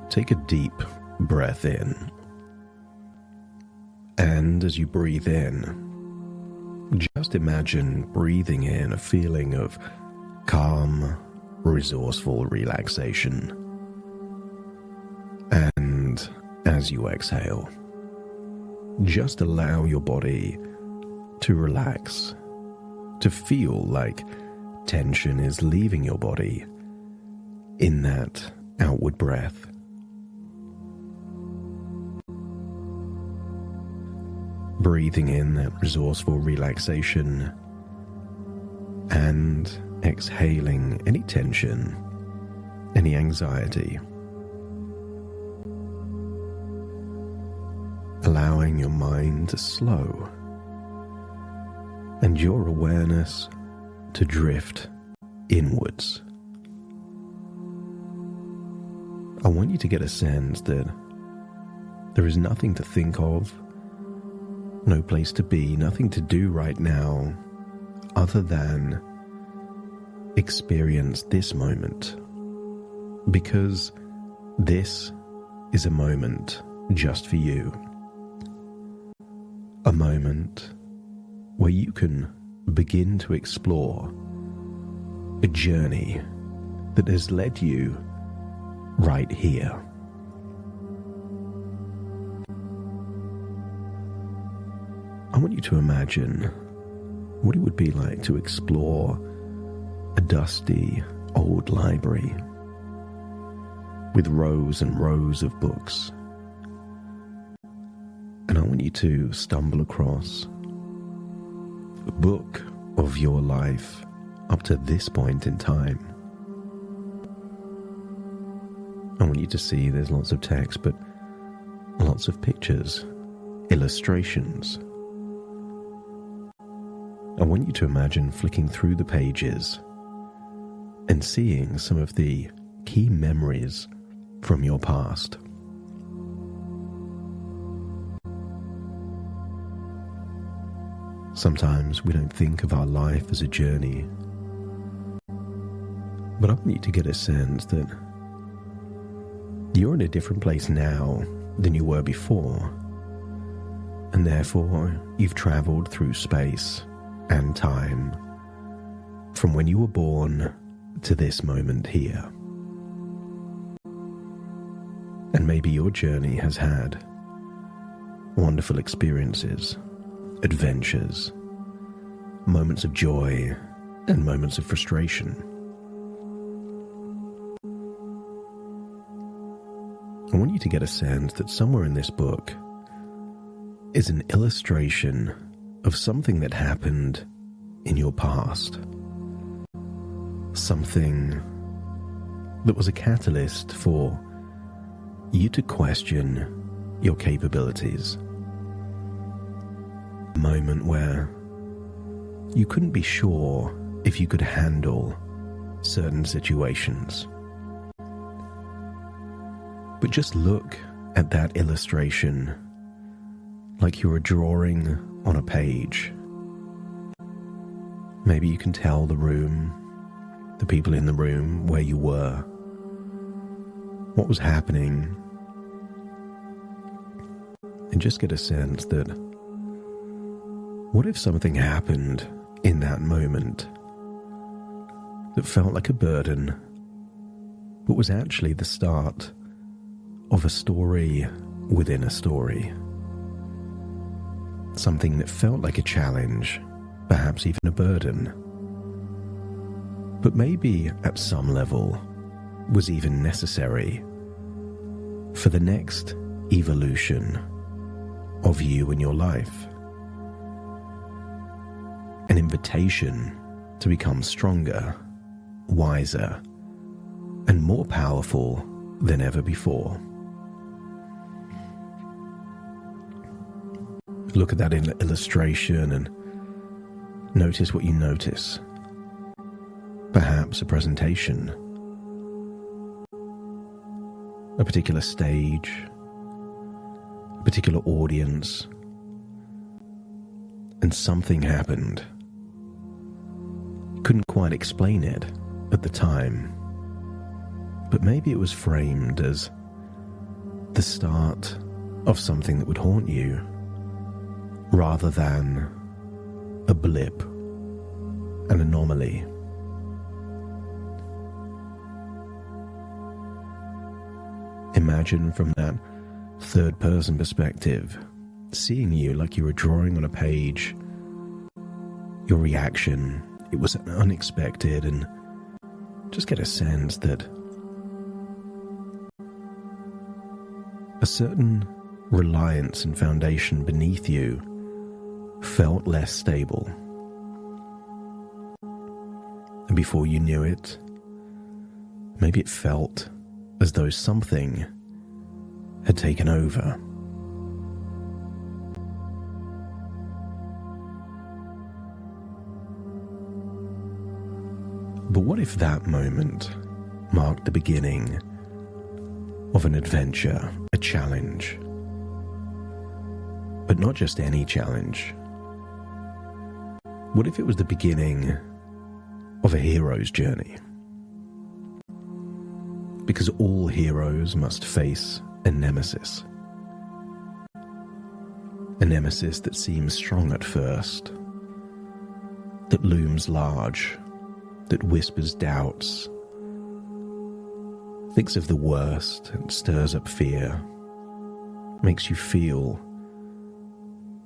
take a deep breath in. And as you breathe in, just imagine breathing in a feeling of calm, resourceful relaxation. And as you exhale, just allow your body to relax, to feel like tension is leaving your body in that outward breath. Breathing in that resourceful relaxation and exhaling any tension, any anxiety. Allowing your mind to slow and your awareness to drift inwards. I want you to get a sense that there is nothing to think of, no place to be, nothing to do right now other than experience this moment, because this is a moment just for you. A moment where you can begin to explore a journey that has led you right here. I want you to imagine what it would be like to explore a dusty old library with rows and rows of books. And I want you to stumble across a book of your life up to this point in time. I want you to see there's lots of text, but lots of pictures, illustrations. I want you to imagine flicking through the pages and seeing some of the key memories from your past. Sometimes we don't think of our life as a journey, but I want you to get a sense that you're in a different place now than you were before, and therefore you've traveled through space and time from when you were born to this moment here. And maybe your journey has had wonderful experiences, adventures, moments of joy, and moments of frustration. I want you to get a sense that somewhere in this book is an illustration of something that happened in your past. Something that was a catalyst for you to question your capabilities. A moment where you couldn't be sure if you could handle certain situations. But just look at that illustration like you were drawing on a page. Maybe you can tell the room, the people in the room, where you were, what was happening, and just get a sense that what if something happened in that moment that felt like a burden, but was actually the start of a story within a story? Something that felt like a challenge, perhaps even a burden, but maybe at some level was even necessary for the next evolution of you and your life. An invitation to become stronger, wiser, and more powerful than ever before. Look at that illustration and notice what you notice. Perhaps a presentation, a particular stage, a particular audience, and something happened. Couldn't quite explain it at the time, but maybe it was framed as the start of something that would haunt you, rather than a blip, an anomaly. Imagine from that third-person perspective, seeing you like you were drawing on a page, your reaction, it was unexpected, and just get a sense that a certain reliance and foundation beneath you felt less stable. And before you knew it, maybe it felt as though something had taken over. But what if that moment marked the beginning of an adventure, a challenge? But not just any challenge. What if it was the beginning of a hero's journey? Because all heroes must face a nemesis. A nemesis that seems strong at first, that looms large, that whispers doubts, thinks of the worst and stirs up fear, makes you feel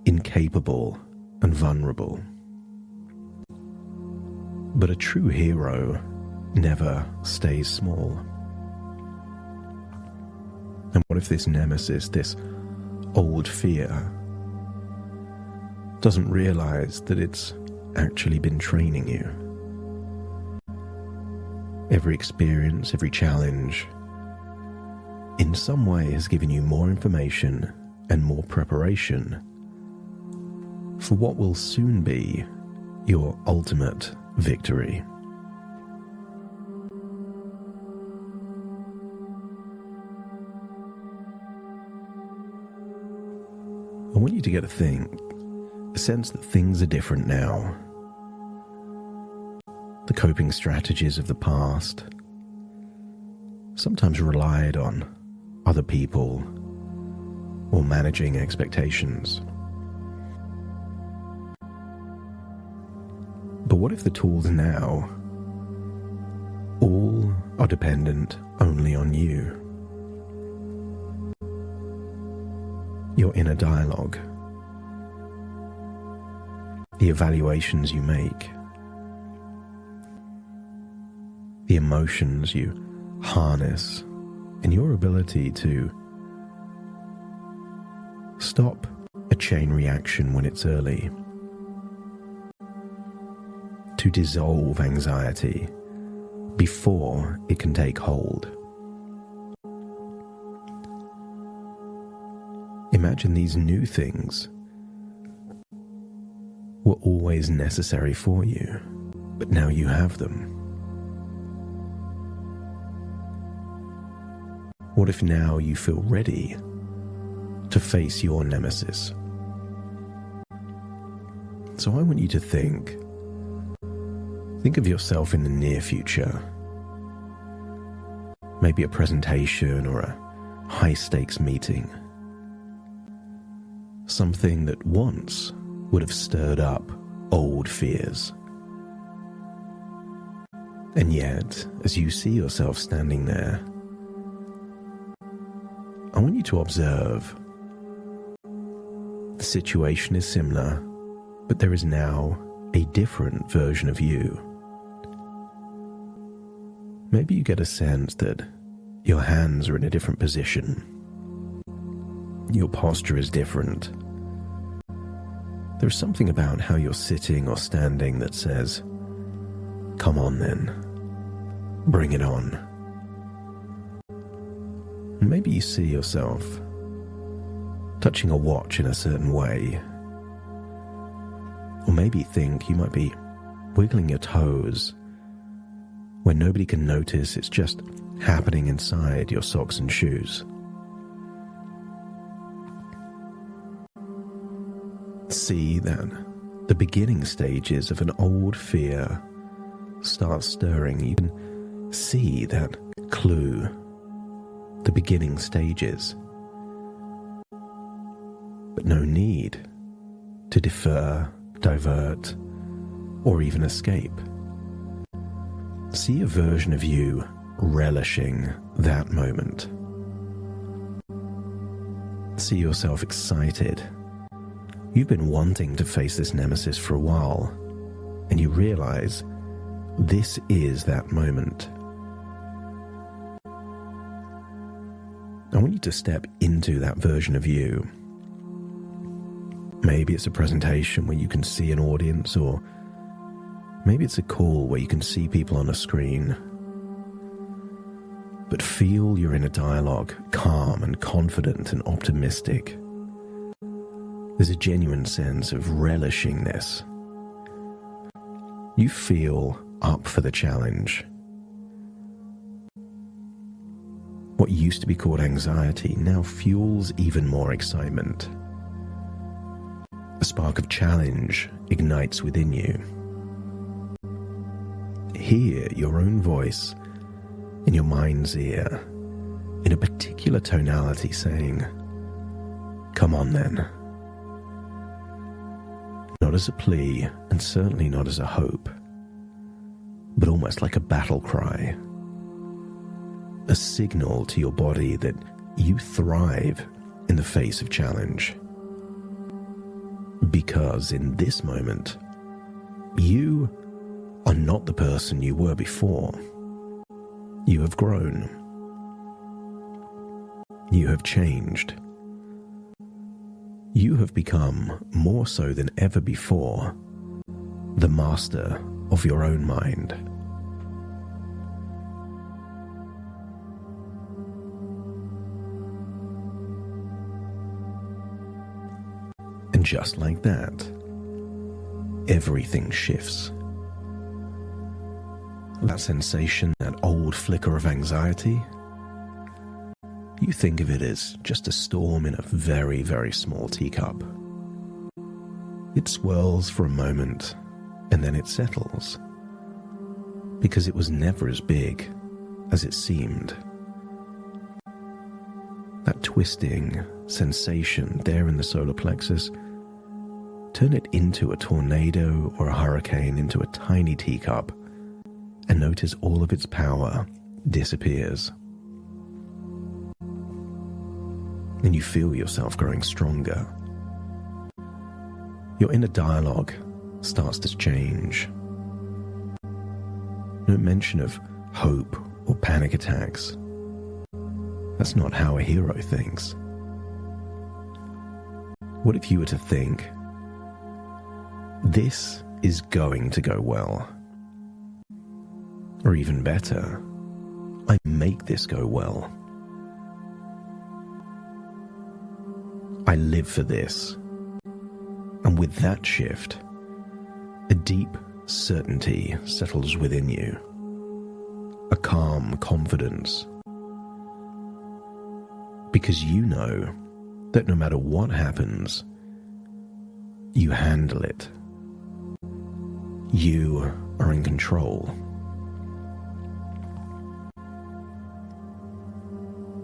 incapable and vulnerable. But a true hero never stays small. And what if this nemesis, this old fear, doesn't realize that it's actually been training you? Every experience, every challenge, in some way has given you more information and more preparation for what will soon be your ultimate victory. I want you to get a sense that things are different now. The coping strategies of the past sometimes relied on other people or managing expectations. But what if the tools now all are dependent only on you? Your inner dialogue, the evaluations you make, the emotions you harness, and your ability to stop a chain reaction when it's early, to dissolve anxiety before it can take hold. Imagine these new things were always necessary for you, but now you have them. What if now you feel ready to face your nemesis? So I want you to think of yourself in the near future. Maybe a presentation or a high-stakes meeting. Something that once would have stirred up old fears. And yet, as you see yourself standing there, I want you to observe. The situation is similar, but there is now a different version of you. Maybe you get a sense that your hands are in a different position. Your posture is different. There's something about how you're sitting or standing that says, "Come on then, bring it on." And maybe you see yourself touching a watch in a certain way. Or maybe think you might be wiggling your toes where nobody can notice it's just happening inside your socks and shoes. See that the beginning stages of an old fear start stirring. You can see that clue, the beginning stages, but no need to defer, divert, or even escape. See a version of you relishing that moment. See yourself excited. You've been wanting to face this nemesis for a while, and you realize this is that moment. I want you to step into that version of you. Maybe it's a presentation where you can see an audience, or maybe it's a call where you can see people on a screen. But feel you're in a dialogue, calm and confident and optimistic. There's a genuine sense of relishing this. You feel up for the challenge. What used to be called anxiety now fuels even more excitement. A spark of challenge ignites within you. Hear your own voice in your mind's ear, in a particular tonality saying, "Come on then." Not as a plea, and certainly not as a hope, but almost like a battle cry. A signal to your body that you thrive in the face of challenge. Because in this moment, you are not the person you were before. You have grown. You have changed. You have become, more so than ever before, the master of your own mind. And just like that, everything shifts. That sensation, that old flicker of anxiety, you think of it as just a storm in a very, very small teacup. It swirls for a moment, and then it settles, because it was never as big as it seemed. That twisting sensation there in the solar plexus, turn it into a tornado or a hurricane into a tiny teacup, and notice all of its power disappears. And you feel yourself growing stronger. Your inner dialogue starts to change. No mention of hope or panic attacks. That's not how a hero thinks. What if you were to think, this is going to go well? Or even better, I make this go well. I live for this. And with that shift, a deep certainty settles within you. A calm confidence. Because you know that no matter what happens, you handle it. You are in control.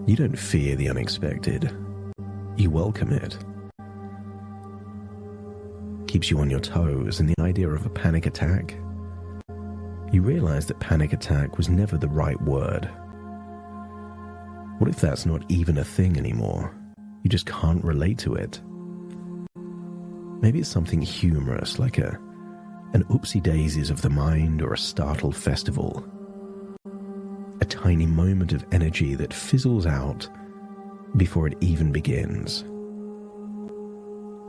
You don't fear the unexpected. You welcome it. Keeps you on your toes, and the idea of a panic attack, you realize that panic attack was never the right word. What if that's not even a thing anymore? You just can't relate to it. Maybe it's something humorous, like an oopsie-daisies of the mind or a startled festival. A tiny moment of energy that fizzles out before it even begins.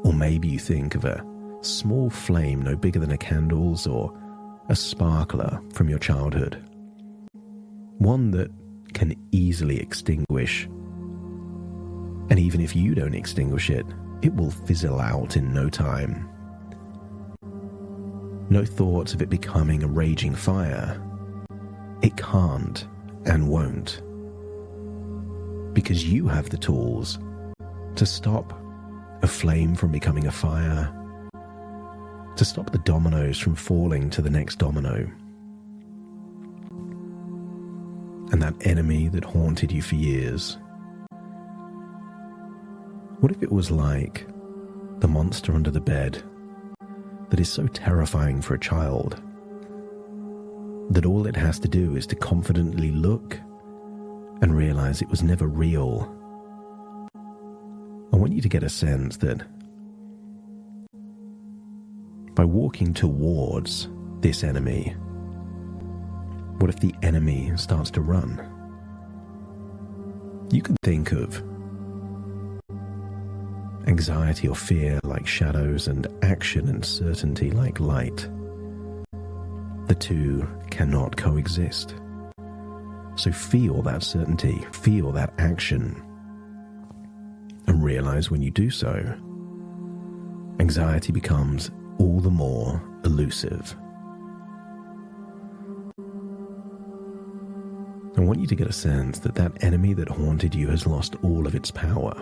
Or maybe you think of a small flame no bigger than a candle's, or a sparkler from your childhood. One that can easily extinguish. And even if you don't extinguish it, it will fizzle out in no time. No thoughts of it becoming a raging fire. It can't and won't. Because you have the tools to stop a flame from becoming a fire, to stop the dominoes from falling to the next domino. And that enemy that haunted you for years, what if it was like the monster under the bed that is so terrifying for a child that all it has to do is to confidently look and realize it was never real. I want you to get a sense that by walking towards this enemy, what if the enemy starts to run? You can think of anxiety or fear like shadows and action and certainty like light. The two cannot coexist. So feel that certainty, feel that action, and realize when you do so, anxiety becomes all the more elusive. I want you to get a sense that that enemy that haunted you has lost all of its power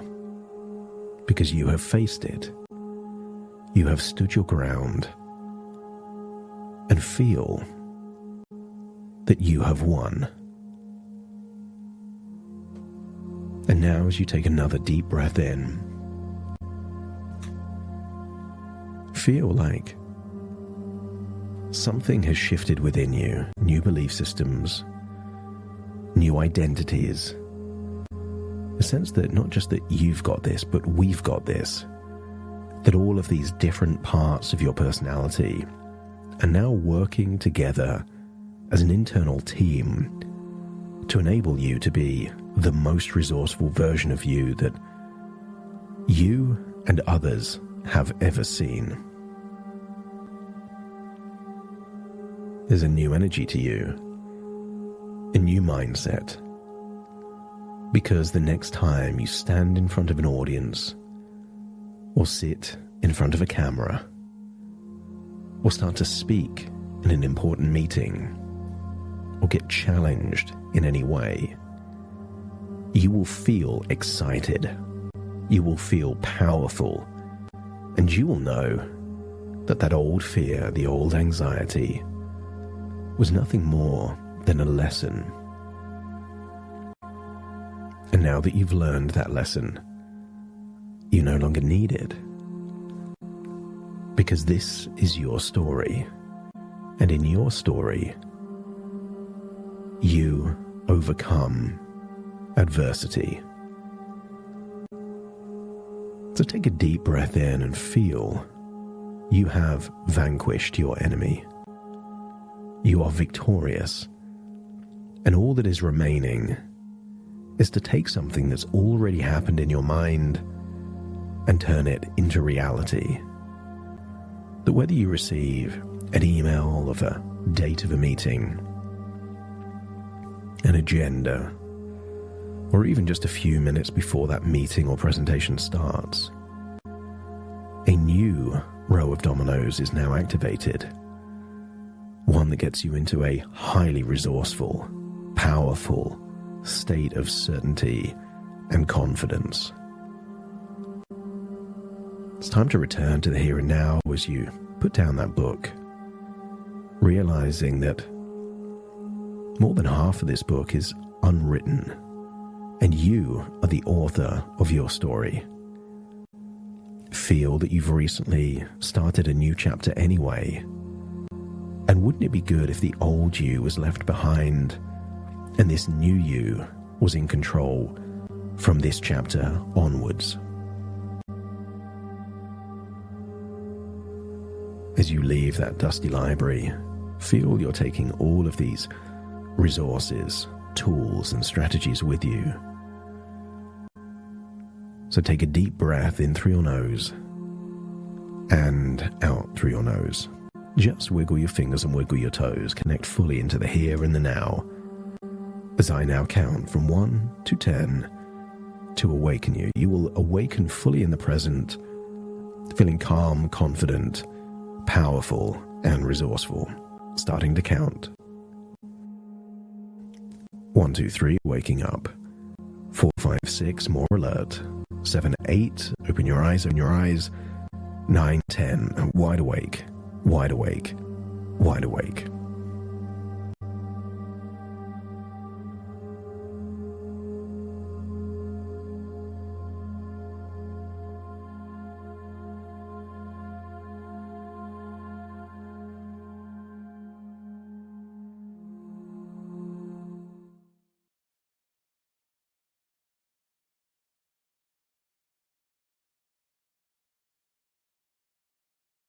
because you have faced it. You have stood your ground and feel that you have won. And now as you take another deep breath in, feel like something has shifted within you, new belief systems, new identities. A sense that not just that you've got this, but we've got this. That all of these different parts of your personality are now working together as an internal team to enable you to be the most resourceful version of you that you and others have ever seen. There's a new energy to you, a new mindset, because the next time you stand in front of an audience or sit in front of a camera or start to speak in an important meeting or get challenged in any way, you will feel excited, you will feel powerful, and you will know that that old fear, the old anxiety, was nothing more than a lesson. And now that you've learned that lesson, you no longer need it. Because this is your story. And in your story, you overcome adversity. So take a deep breath in and feel you have vanquished your enemy. You are victorious. And all that is remaining is to take something that's already happened in your mind and turn it into reality. That whether you receive an email of a date of a meeting, an agenda, or even just a few minutes before that meeting or presentation starts, a new row of dominoes is now activated. One that gets you into a highly resourceful, powerful state of certainty and confidence. It's time to return to the here and now as you put down that book, realizing that more than half of this book is unwritten, and you are the author of your story. Feel that you've recently started a new chapter anyway, and wouldn't it be good if the old you was left behind and this new you was in control from this chapter onwards? As you leave that dusty library, feel you're taking all of these resources, tools, and strategies with you. So take a deep breath in through your nose and out through your nose. Just wiggle your fingers and wiggle your toes. Connect fully into the here and the now. As I now count from 1 to 10 to awaken you, you will awaken fully in the present, feeling calm, confident, powerful, and resourceful. Starting to count. 1, 2, 3, waking up. 4, 5, 6, more alert. 7, 8, open your eyes, 9, 10, wide awake, wide awake, wide awake.